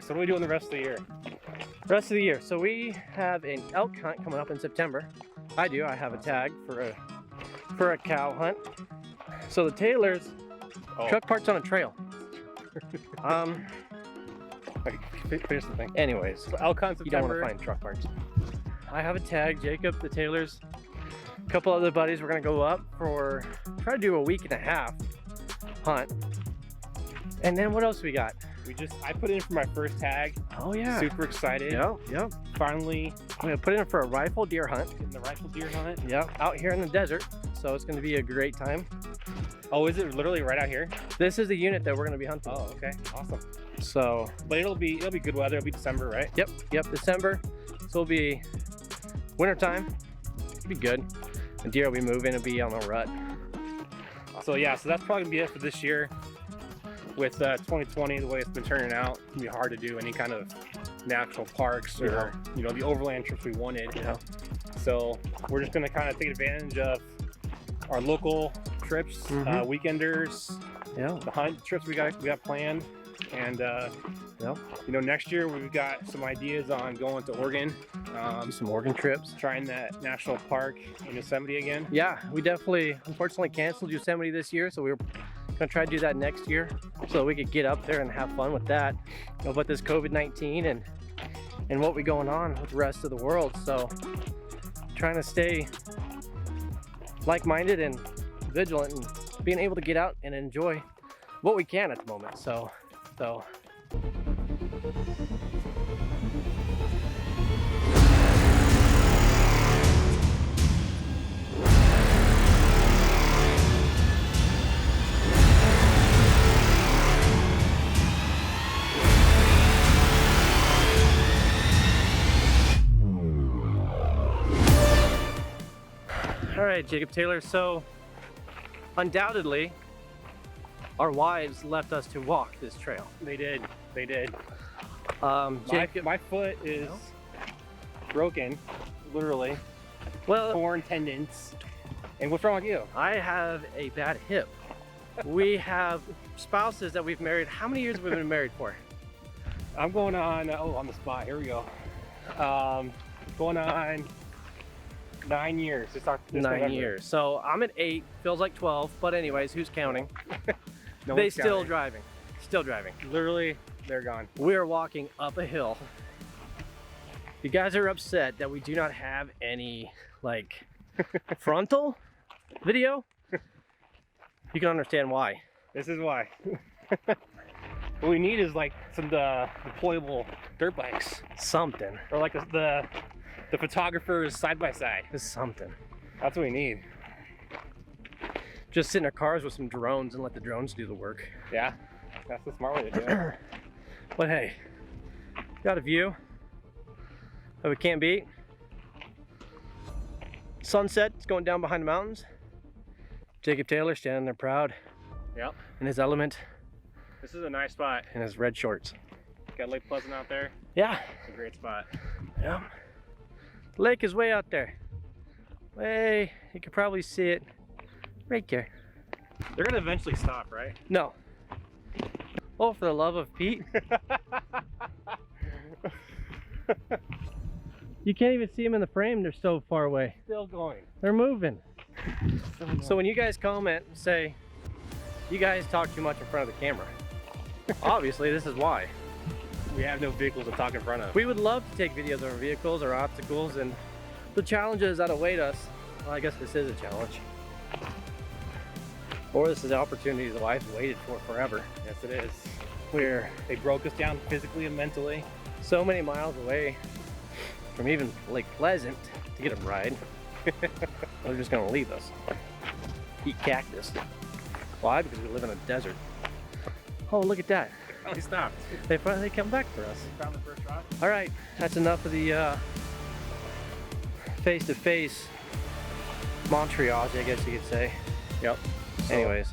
right, so what are we doing the rest of the year? Rest of the year. So we have an elk hunt coming up in September. I do. I have a tag for a cow hunt. So the Taylor's truck parts on a trail. Finish the thing. Anyways, So elk hunt you don't September. want to find truck parts. I have a tag. Jacob, the Taylor's, a couple other buddies. We're gonna go up for try to do a week and a half hunt. And then what else we got? I put in for my first tag. Oh yeah. Super excited. Yep. Finally I'm gonna put in for a rifle deer hunt. getting the rifle deer hunt. Yep. Out here in the desert. So it's gonna be a great time. Oh, is it literally right out here? This is the unit that we're gonna be hunting. Oh, okay, awesome. So But it'll be good weather. It'll be December, right? Yep, December. So it'll be winter time. It'll be good. The deer will be moving and be on the rut. So yeah, so that's probably gonna be it for this year. With 2020, the way it's been turning out, it's gonna be hard to do any kind of national parks or you know, the overland trips we wanted. Yeah. So we're just gonna kind of take advantage of our local trips, weekenders, the hunt trips we got planned, and you know, next year we've got some ideas on going to Oregon. Do some Oregon trips. Trying that national park in Yosemite again. Yeah, we definitely unfortunately canceled Yosemite this year, so we were gonna try to do that next year so we could get up there and have fun with that. You know, but this COVID-19 and what we going on with the rest of the world, so trying to stay like-minded and vigilant and being able to get out and enjoy what we can at the moment. So all right, Jacob Taylor, so undoubtedly our wives left us to walk this trail. They did. Jacob, My foot is broken, literally. well, Torn tendons. And what's wrong with you? I have a bad hip. We have spouses that we've married. How many years have we been married for? I'm going on, on the spot, here we go. Going on 9 years. This 9 November. years. So I'm at 8, feels like 12, but anyways, who's counting? No They one's still counting. driving, still driving. Literally, they're gone. We're walking up a hill. You guys are upset that we do not have any like frontal video. You can understand why. This is why. What we need is like some deployable dirt bikes, Something. or like the photographer's side by side. It's something. That's what we need. Just sit in our cars with some drones and let the drones do the work. Yeah, that's the smart way to do it. But hey, got a view that we can't beat. Sunset is going down behind the mountains. Jacob Taylor standing there proud Yep. in his element, This is a nice spot. in his red shorts. Got Lake Pleasant out there. Yeah, It's a great spot. yeah. The lake is way out there. Way, you could probably see it right there. They're gonna eventually stop, right? No. Oh, for the love of Pete. You can't even see them in the frame, they're so far away. Still going. They're moving. So when you guys comment and say, you guys talk too much in front of the camera, obviously this is why. We have no vehicles to talk in front of. We would love to take videos of our vehicles, our obstacles, and the challenges that await us. Well, I guess this is a challenge. Or this is an opportunity that I've waited for forever. Yes, it is. They broke us down physically and mentally. so many miles away from even Lake Pleasant to get a ride. They're just gonna leave us. Eat cactus. Why? Because we live in a desert. Oh, look at that. Oh, he stopped. They finally come back for us. Found the first rock. All right, that's enough of the face-to-face Montreal, I guess you could say. Yep. So, Anyways,